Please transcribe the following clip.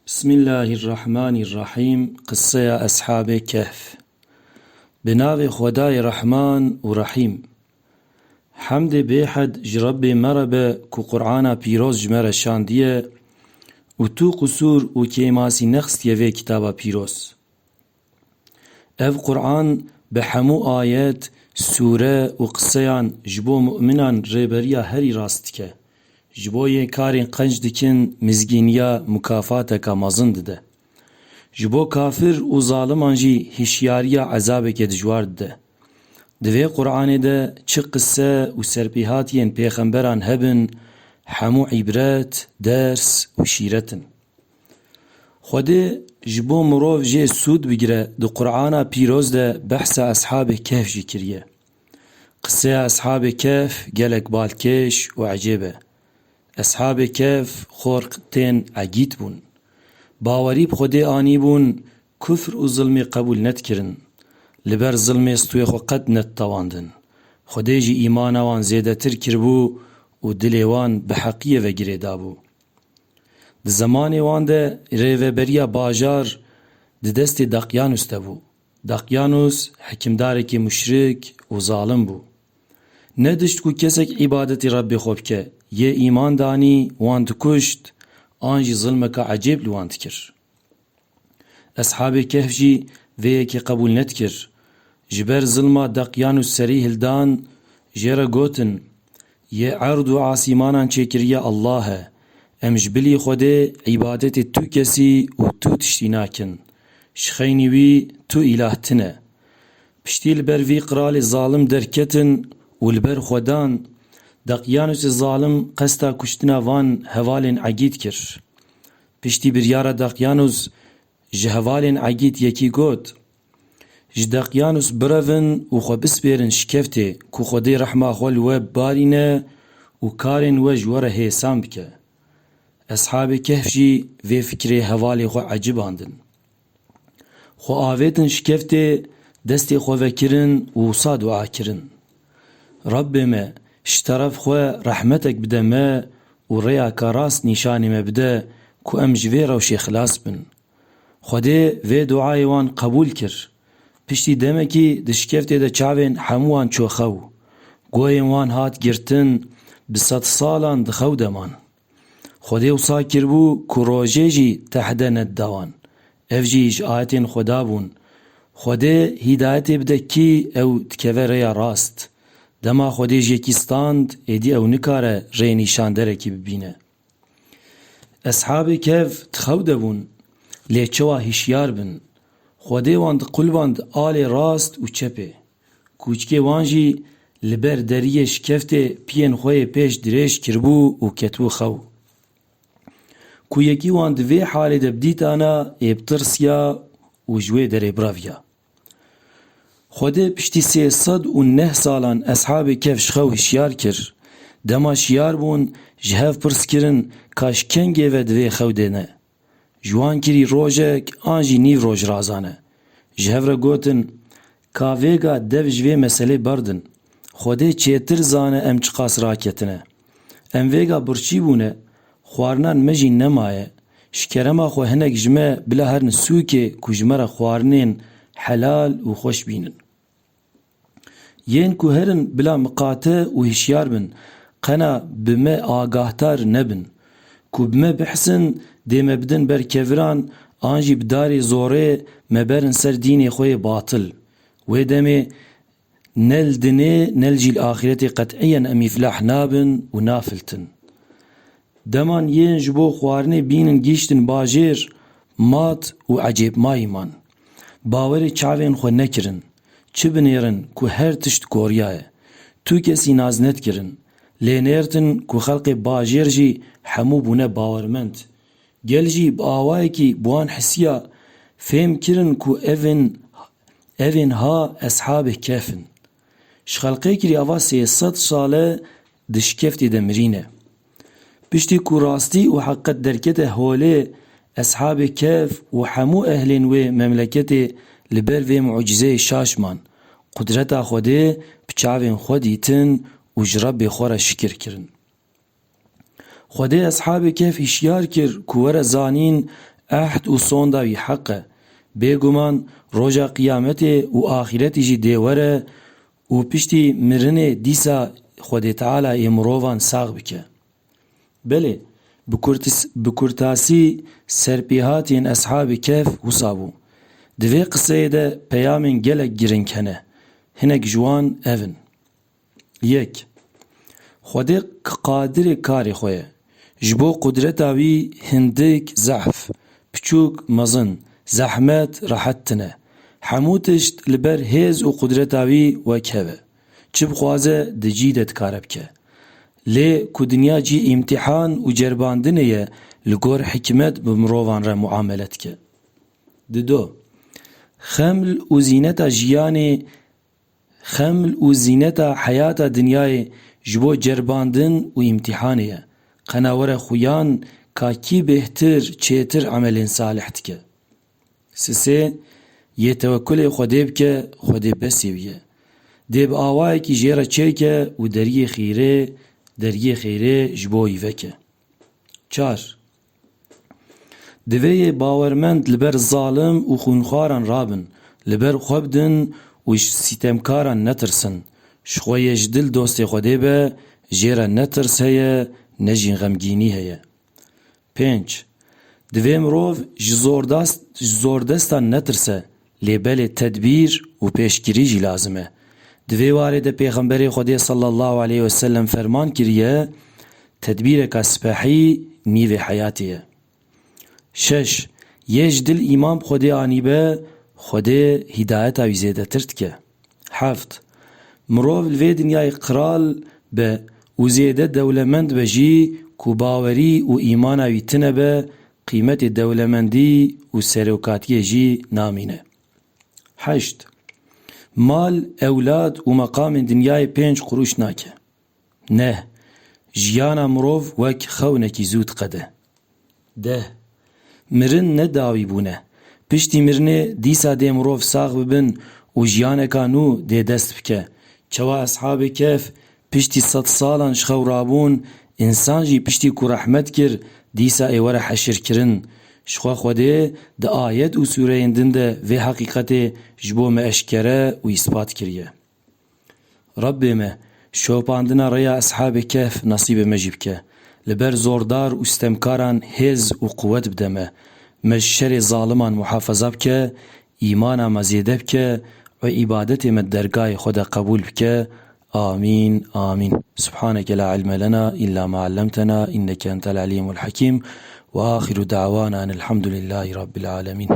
Bismillahirrahmanirrahim. Qısaya Ashab-ı Kehf. Binavê Xwedayê Rahman û Rahîm. Hemdê bêhed ji Rebbê me re be ku Qur'ana pîroz ji me re şandiye û tu qusûr û kêmasî nexstiye vê kitaba pîroz. Ev Qur'an bi hemû ayet, sûre û qıseyan ji bo mu'minan rêberiya herî rast dike. Ji bo yê karên qenc dikin mizgîniya mukafateka mezin dide. Ji bo kafir û zaliman jî hişyariya ezabeke dijwar dide. Di vê Qur'anê de çi qise û serpêhatiyên pêxemberan hebin, hemû îbret, ders û şîretin. Xwedê ji bo mirov jê sûd bigire di Qur'ana pîroz de behsa Ashab-ı Kehf jî kiriye. Qıseya Ashab-ı Kehf gelek balkêş û ecêb e. Ashab-ı Kehf xor tên egît bûn. Bawerî bi Xwedê anî bûn, küfr û zilmê qebûl nedkirin. Li ber zilmê stûyê xwe qet nettewandin. Xwedê jî îmana wan zêdetir kiribû û dilê wan bi heqiyê vegirê dabû. Di zemanê wan de rêveberiya bajar di destê Daqyanûs de bû. Daqyanûs hikimdarekî müşrik û zalim bû. Nedişt ku kesek îbadetê Rebbê xwe bike, yê îman danî wan dikuşt, an jî zilmeka ecêb li wan dikir. Ashab-ı Kehf jî vê yekê qebûl nedkir. Ji ber zilma Daqyanûs serî hildan, jê re gotin, yê erd û asîmanan çêkiriye Allah e. Em ji bilî Xwedê îbadetê tu kesî û tu tiştî nakin. Ji xeynî wî tu îlah tune. Piştî li ber vî qiralê zalim derketin û li ber Xwedan, Daqyanûsê zalim qesta kuştina van hevalên egît kir. Piştî biryara Daqyanûs ji hevalên egît yekî got, ji Daqyanûs birevin û xwe bispêrin şikeftê ku Xwedê rehma xwe li we barîne û karên we ji we re hêsan bike. Ashab-ı Kehf jî vê fikirê hevalê xwe ecibandin. Xwe avêtin şikeftê, destê xwe vekirin û wisa dua kirin. Rabbê me, ji teref xwe rehmetek bide me û rêyaka rast nîşanê me bide ku em ji vê rewşê xilas bin. Xwedê vê duayê wan qebûl kir. Piştî demekî di şikeftê de çavên hemû wan çoxew. Goyên wan hat girtin, bi sed salan dixew deman. Xwedê wisa kiribû ku rojê jî tehde nedda wan. Ev jî ji ayetên Xweda bûn. Xwedê hîdayetê bide kî ew dikeve rêya rast. Dema Xwedê ji yekî stand, êdî ew nikare rê nîşanderekî bibîne. Ashab-ı Kehf dixew debûn, lê çawa hişyar bin. Xwedê wan diqulband alê rast û çepê. Kûçikê wan jî li ber deriyê şikeftê piyên xwe yê pêş dirêj kiribû û ketibû xew. Ku yekî wan di vê halê de bidîtana, ê bitirsiya û ji wê derê biraviya. Xwedê piştî 309 salan Ashab-ı Kehf ji xew hişyar kir. Dema şiyar bûn, ji hev pirs kirin ka ji kengê ve divê xew de ne. Ji wan kirî rojek, an jî nîv roj razane. Ji hev re gotin, ka vêga dev ji vê meselê berdin. Xwedê çêtir zane em çi qas raketine. Em vêga birçî bûne, xwarinan me jî nemaye. Ji kerema xwe hinek ji me bila herin sûkê ku ji me re xwarinên helal û xweş bînin. Yên ku herin bila miqate û hişyar bin, qena bi me agahtar nebin. Ku bi me bihsin, dê me bidin ber keviran, an jî bi darê zorê me berin ser dînê xwe yê batıl. Wê demê nel dinê nel jî li axîretê qet'iyen em îflah nabin û nafiltin. Deman yên ji bo xwarinê bînin gîştin bajêr, mat û ecêbmayîman. Bawerê çavên xwe nekirin. Çi binêrin ku her tişt koriya ye. Tu kesî naz nedkirin. Lê nêrtin ku xelkê bajêr jî hemû bûne bawermend. Gel jî bi awayekî bi wan hisiya fêm kirin ku evên ha Ashab-ı Kehfin. Ji xelkê kirî ava 300 sale di şikeftê de mirîne. Piştî ku rastî û heqet derkete holê, Ashab-ı Kehf û hemû ehlên wê memleketê li ber vê mucizeyê şaşman. Qudreta Xwedê bi çavên xwe dîtin û ji Rebbê xwe re şikir kirin. Xwedê Ashab-ı Kehf hişyar kir ku were zanîn عهد و صوندا وی حقه بێگومان ڕۆژا قیامەتێ و ئاخیرەتیژی دێوەرە و پشتی مرنێ دیسا خودێ تەعالا ێ مرۆڤان ساغ بکە. بەلێ bi kurtasî serpêhatiyên Eshab-ê Kehf wisa bû. Di vê qiseyê de peyamên gelek giring hene. Hinek ji wan ev in. 1. Xwedê qadirê karê xwe ye. Ji bo qudreta wî hindik zehf, piçûk mezin, zehmet rehet tune. Hemû tişt li ber hêz û qudreta wî wek heve. Çi bixwaze di cî de dikare bike. Lê ku dinya cî îmtîhan û cerbandinê ye li gor hikmet bi mirovan re muamelet dike. 2. Xeml û zîneta jiyanê xeml û zîneta heyata dinyayê ji bo cerbandin û îmtîhanê ye. Qena were xuyan ka kî bêhtir çêtir emelên salih dike. 3. Yê tewekkulê Xwedê bike, Xwedê besê wî ye. Dê bi awayekî jê re çêke û deriyê xêrê ji bo wî veke. 4. Divê yê bawermend li ber zalim û xûnxwaran rabin, li ber xwe bidin û ji sîtemkaran netirsin. Ji xwe yê ji dil dostê Xwedê be, jê re ne tirs heye, ne jî xemgînî heye. 5. Divê mirov ji zordestan netirse, lê belê tedbîr û pêşgirî jî lazim e. Divê warê de Pêxemberê Xwedê sallallahu aleyhi ve sellem ferman kiriye, tedbîreka spehî nîvê heyatê ye. 6. Yê ji dil îman bi Xwedê anîbe, Xwedê hîdayeta wî zêdetir dike. 7. Mirov li vê dinyayê qiral be û zêde dewlemend be jî ku bawerî û îmana wî tune be, qîmetê dewlemendî û serokatiyê jî namîne. 8. Mal, ewlad û meqamên dinyayê 5 quruş nake. Neh, jiyana mirov wek xewnekî zû diqede. 10. Mirin ne dawî bûne. Piştî mirinê dîsa dê mirov sax bibin û jiyaneka nû dê dest bike. Çawa Eshab-ê Kehf piştî 100 salan ji xew rabûn, însan jî piştî ku rehmet kir, dîsa ê were heşir kirin. Ji xwe Xwedê di ayet û sûreyên din de vê heqîqetê ji bo me eşkere û îspat kiriye. Rabbê me, şopandina rêya Eshab-ê Kehf nasîbê me jî bike. Li ber zordar û stemkaran hêz û quwet bide me. Me ji şerê zaliman muhafeza bike, îmana me zêde bike ve ibadetê me dergahê xwe de qebûl bike. آمين آمين سبحانك لا علم لنا إلا ما علمتنا إنك أنت العليم الحكيم وآخر دعوانا أن الحمد لله رب العالمين.